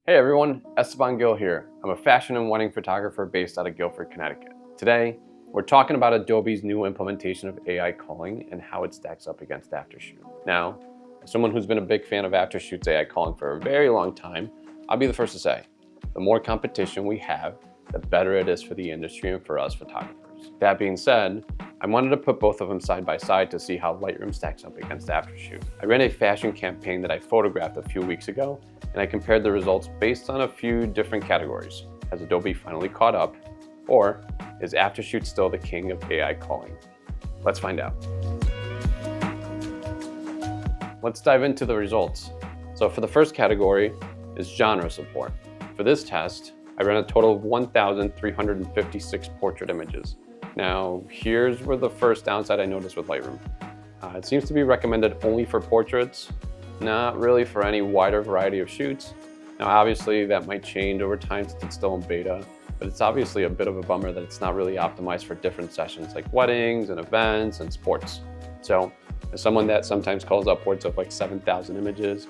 Hey everyone, Esteban Gill here. I'm a fashion and wedding photographer based out of Guilford, Connecticut. Today, we're talking about Adobe's new implementation of AI culling and how it stacks up against Aftershoot. Now, as someone who's been a big fan of Aftershoot's AI culling for a very long time, I'll be the first to say, the more competition we have, the better it is for the industry and for us photographers. That being said, I wanted to put both of them side by side to see how Lightroom stacks up against Aftershoot. I ran a fashion campaign that I photographed a few weeks ago, and I compared the results based on a few different categories. Has Adobe finally caught up? Or is Aftershoot still the king of AI culling? Let's find out. Let's dive into the results. So for the first category is genre support. For this test, I ran a total of 1,356 portrait images. Now, here's where the first downside I noticed with Lightroom. It seems to be recommended only for portraits, not really for any wider variety of shoots. Now, obviously that might change over time since it's still in beta, but it's obviously a bit of a bummer that it's not really optimized for different sessions like weddings and events and sports. So as someone that sometimes calls upwards of like 7,000 images,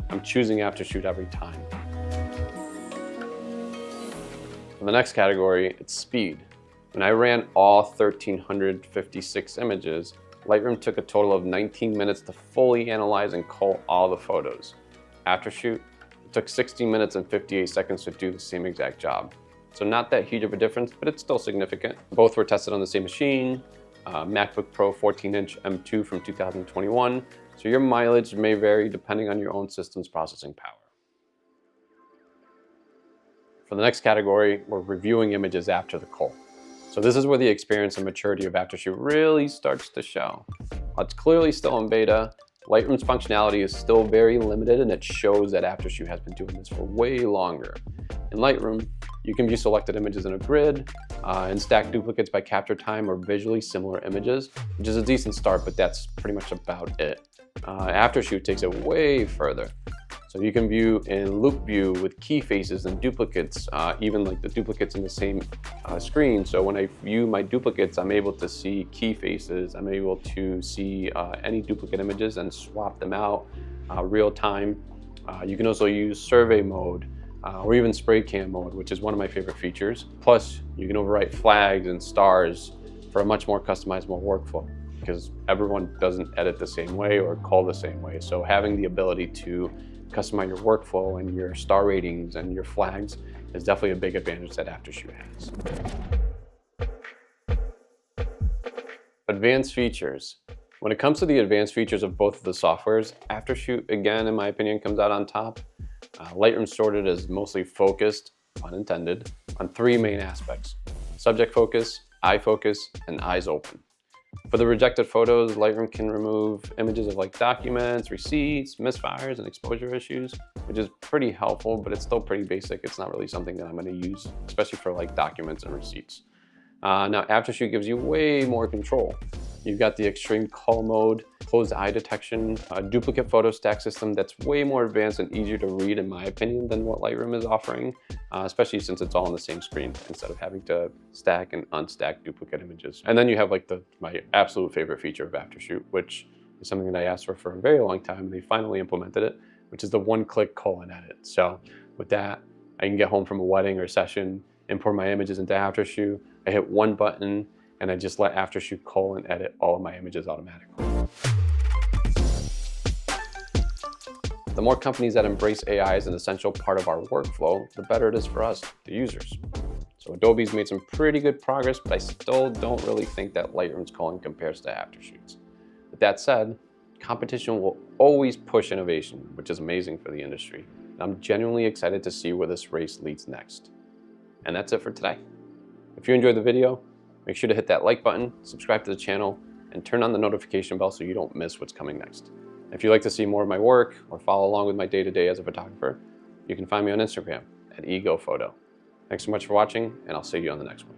I'm choosing Aftershoot every time. For the next category, it's speed. When I ran all 1,356 images, Lightroom took a total of 19 minutes to fully analyze and cull all the photos. Aftershoot, it took 16 minutes and 58 seconds to do the same exact job. So not that huge of a difference, but it's still significant. Both were tested on the same machine, MacBook Pro 14-inch M2 from 2021, so your mileage may vary depending on your own system's processing power. For the next category, we're reviewing images after the cull. So this is where the experience and maturity of Aftershoot really starts to show. While it's clearly still in beta, Lightroom's functionality is still very limited, and it shows that Aftershoot has been doing this for way longer. In Lightroom, you can view selected images in a grid and stack duplicates by capture time or visually similar images, which is a decent start, but that's pretty much about it. Aftershoot takes it way further. So you can view in loop view with key faces and duplicates, even like the duplicates in the same screen. So when I view my duplicates, I'm able to see key faces. I'm able to see any duplicate images and swap them out real time. You can also use survey mode or even spray cam mode, which is one of my favorite features. Plus, you can overwrite flags and stars for a much more customizable workflow, because everyone doesn't edit the same way or cull the same way. So having the ability to customize your workflow and your star ratings and your flags is definitely a big advantage that Aftershoot has. Advanced features. When it comes to the advanced features of both of the softwares, Aftershoot, again, in my opinion, comes out on top. Lightroom sorted as mostly focused, pun intended, on three main aspects: subject focus, eye focus, and eyes open. For the rejected photos, Lightroom can remove images of like documents, receipts, misfires, and exposure issues, which is pretty helpful, but it's still pretty basic. It's not really something that I'm going to use, especially for like documents and receipts. Now, Aftershoot gives you way more control. You've got the extreme cull mode, closed eye detection, a duplicate photo stack system that's way more advanced and easier to read, in my opinion, than what Lightroom is offering, especially since it's all on the same screen instead of having to stack and unstack duplicate images. And then you have like my absolute favorite feature of Aftershoot, which is something that I asked for a very long time, and they finally implemented it, which is the one-click cull and edit. So with that, I can get home from a wedding or session, import my images into Aftershoot. I hit one button, and I just let Aftershoot cull and edit all of my images automatically. The more companies that embrace AI as an essential part of our workflow, the better it is for us, the users. So Adobe's made some pretty good progress, but I still don't really think that Lightroom's culling compares to Aftershoot's. With that said, competition will always push innovation, which is amazing for the industry. And I'm genuinely excited to see where this race leads next. And that's it for today. If you enjoyed the video, make sure to hit that like button, subscribe to the channel, and turn on the notification bell so you don't miss what's coming next. If you'd like to see more of my work or follow along with my day-to-day as a photographer, you can find me on Instagram at egophoto. Thanks so much for watching, and I'll see you on the next one.